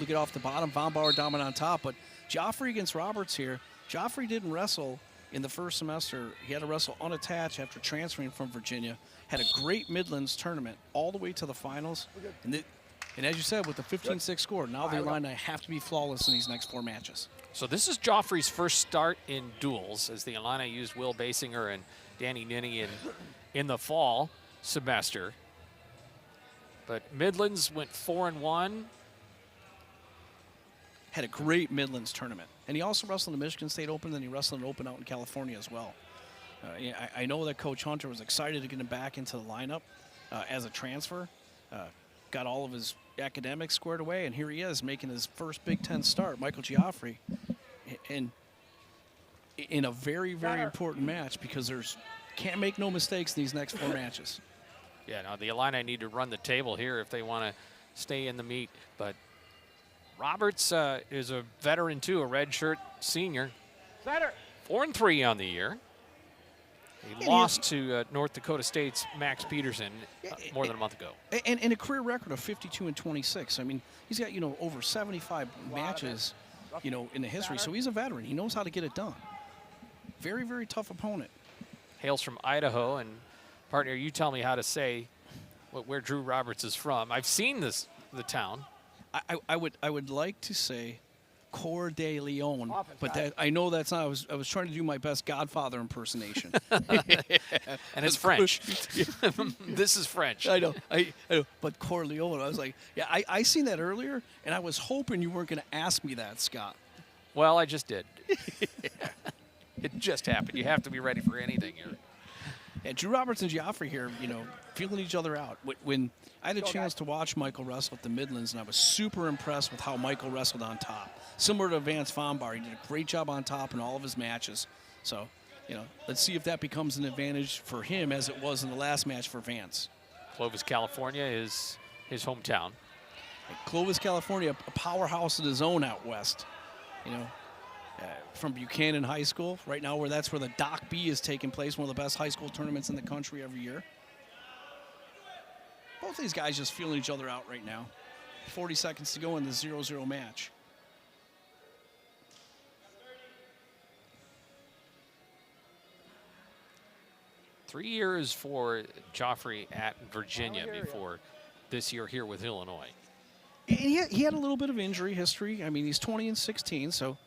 to get off the bottom. Von Bauer dominant on top, but Goffre against Roberts here. Goffre didn't wrestle in the first semester. He had to wrestle unattached after transferring from Virginia. Had a great Midlands tournament all the way to the finals. And as you said, with the 15-6 score, now the Illini have to be flawless in these next 4 matches. So this is Joffrey's first start in duels, as the Illini used Will Basinger and Danny Ninny in the fall semester. But Midlands went 4-1. Had a great Midlands tournament. And he also wrestled in the Michigan State Open, then he wrestled an Open out in California as well. I know that Coach Hunter was excited to get him back into the lineup as a transfer. Got all of his academics squared away, and here he is making his first Big Ten start, Michael Goffre, and in a very, very important match, because can't make no mistakes in these next 4 matches. Yeah, now the Illini need to run the table here if they want to stay in the meet. But Roberts is a veteran too, a redshirt senior. 4-3 on the year. He lost to North Dakota State's Max Peterson more than a month ago. And a career record of 52-26. I mean, he's got, over 75 matches, in the history. So he's a veteran. He knows how to get it done. Very, very tough opponent. Hails from Idaho. And partner, you tell me how to say where Drew Roberts is from. I've seen the town. I would like to say Coeur de Leon, but I know that's not. I was trying to do my best Godfather impersonation. And it's French. This is French. I know. I know. But Coeur Leon, I was like, yeah, I seen that earlier, and I was hoping you weren't going to ask me that, Scott. Well, I just did. It just happened. You have to be ready for anything here. Yeah, Drew Roberts and Goffre here, feeling each other out. When I had a chance to watch Michael wrestle at the Midlands, and I was super impressed with how Michael wrestled on top. Similar to Vance Von Bauer, he did a great job on top in all of his matches. So, let's see if that becomes an advantage for him as it was in the last match for Vance. Clovis, California is his hometown. And Clovis, California, a powerhouse of his own out west. From Buchanan High School, right now that's where the Doc B is taking place, one of the best high school tournaments in the country every year. Both these guys just feeling each other out right now. 40 seconds to go in the 0-0 match. Three years for Goffre at Virginia before this year here with Illinois. And he had a little bit of injury history. I mean, he's 20-16, so...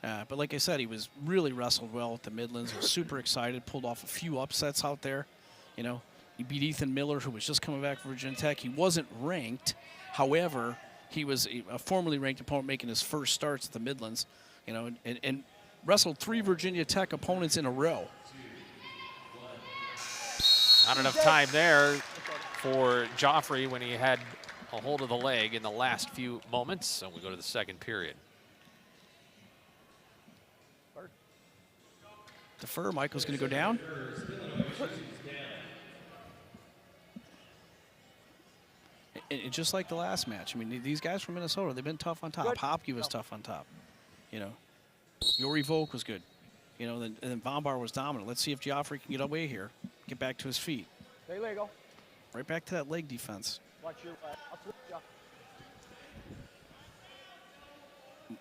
but like I said, he was really wrestled well at the Midlands. Was super excited, pulled off a few upsets out there. He beat Ethan Miller, who was just coming back from Virginia Tech. He wasn't ranked. However, he was a formerly ranked opponent making his first starts at the Midlands, and wrestled 3 Virginia Tech opponents in a row. Not enough time there for Goffre when he had a hold of the leg in the last few moments. So we go to the second period. Defer. Michael's going to go down. And just like the last match, I mean, these guys from Minnesota, they've been tough on top. Hopke was tough on top. Yori Volk was good. And then Von Bauer was dominant. Let's see if Goffre can get away here, get back to his feet. Right back to that leg defense.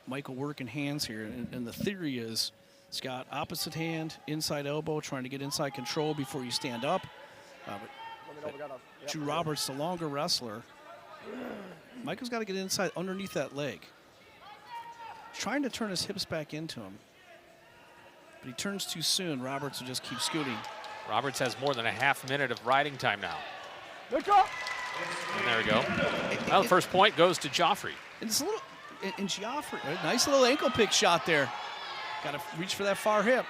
Michael working hands here, and the theory is, Scott, opposite hand, inside elbow, trying to get inside control before you stand up. But Drew Roberts, the longer wrestler, Michael's got to get inside underneath that leg. Trying to turn his hips back into him. But he turns too soon. Roberts will just keep scooting. Roberts has more than a half minute of riding time now. And there we go. Well, the first point goes to Goffre. And it's a little, and Goffre, a nice little ankle pick shot there. Got to reach for that far hip.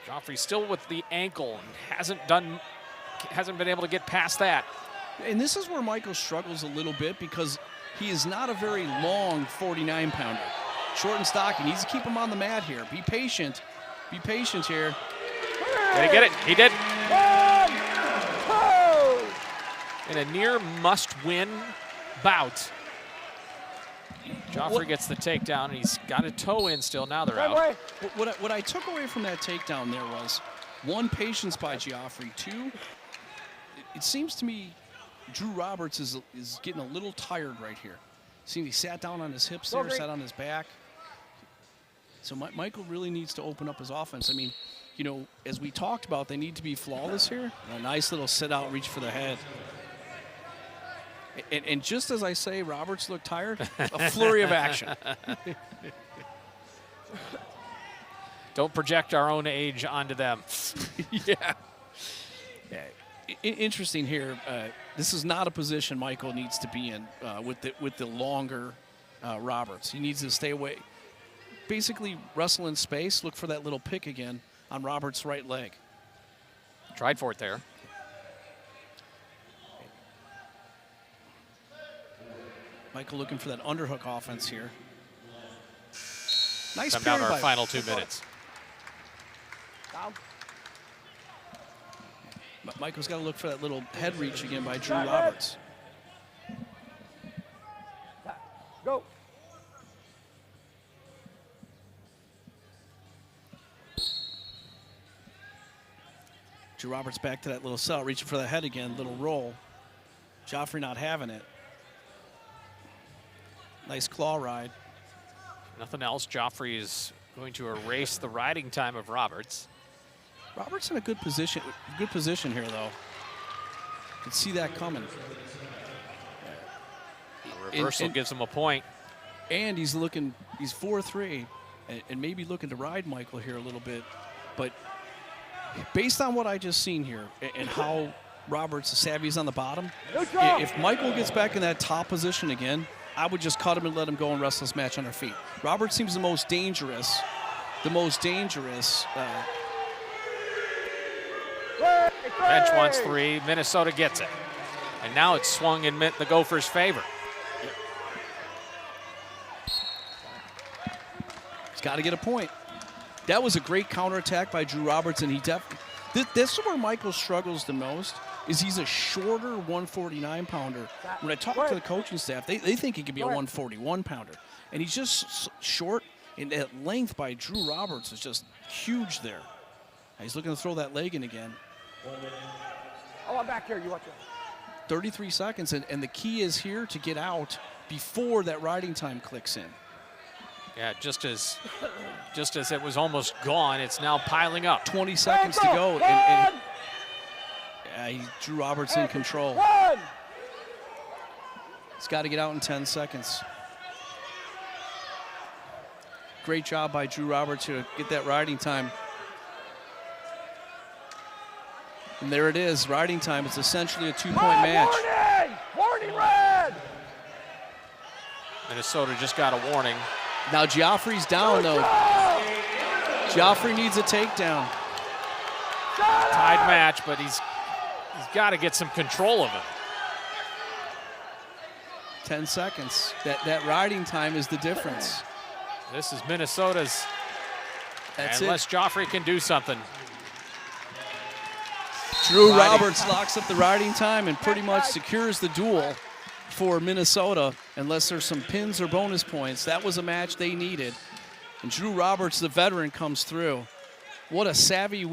Goffre still with the ankle and hasn't been able to get past that. And this is where Michael struggles a little bit, because he is not a very long 49-pounder. Short and stocky. Needs to keep him on the mat here. Be patient. Be patient here. Did he get it? He did. In a near must-win bout, Goffre gets the takedown, and he's got a toe in still. Now they're out. What I took away from that takedown there was, 1, patience by Goffre. 2, it seems to me Drew Roberts is getting a little tired right here. See, he sat down on his hips there, sat on his back. So Michael really needs to open up his offense. I mean, you know, as we talked about, they need to be flawless here. A nice little sit-out, reach for the head. And just as I say, Roberts looked tired, a flurry of action. Don't project our own age onto them. Yeah. Interesting here. This is not a position Michael needs to be in with the longer Roberts. He needs to stay away. Basically, wrestle in space. Look for that little pick again on Roberts' right leg. Tried for it there. Michael looking for that underhook offense here. Nice Come down parry to our by final 2 minutes. Down. Michael's got to look for that little head reach again by Drew Roberts. Go. Drew Roberts back to that little cell, reaching for the head again, little roll. Goffre not having it. Nice claw ride. Nothing else. Goffre is going to erase the riding time of Roberts. Roberts in a good position here, though. Could see that coming. A reversal gives him a point. And he's 4-3, and maybe looking to ride Michael here a little bit. But based on what I just seen here and how Roberts is savvy is on the bottom, if Michael gets back in that top position again, I would just cut him and let him go and wrestle this match on our feet. Roberts seems the most dangerous. Bench wants 3. Minnesota gets it. And now it's swung in the Gophers' favor. He's got to get a point. That was a great counterattack by Drew Roberts, and he definitely. This is where Michael struggles the most. Is he's a shorter 149-pounder. When I talk to the coaching staff, they think he could be a 141-pounder. And he's just short, and that length by Drew Roberts is just huge there. He's looking to throw that leg in again. Oh, I'm back here. You watch it. 33 seconds, and the key is here to get out before that riding time clicks in. Yeah, just as it was almost gone, it's now piling up. 20 seconds to go, and Drew Roberts in control. He's got to get out in 10 seconds. Great job by Drew Roberts to get that riding time. And there it is, riding time. It's essentially a 2-point match. Warning, red! Minnesota just got a warning. Now Goffre's down, though. Goffre needs a takedown. Tied match, but he's got to get some control of it. 10 seconds. That riding time is the difference. This is Minnesota's. Unless Goffre can do something. Drew Roberts locks up the riding time and pretty much secures the duel for Minnesota, unless there's some pins or bonus points. That was a match they needed. And Drew Roberts, the veteran, comes through. What a savvy win.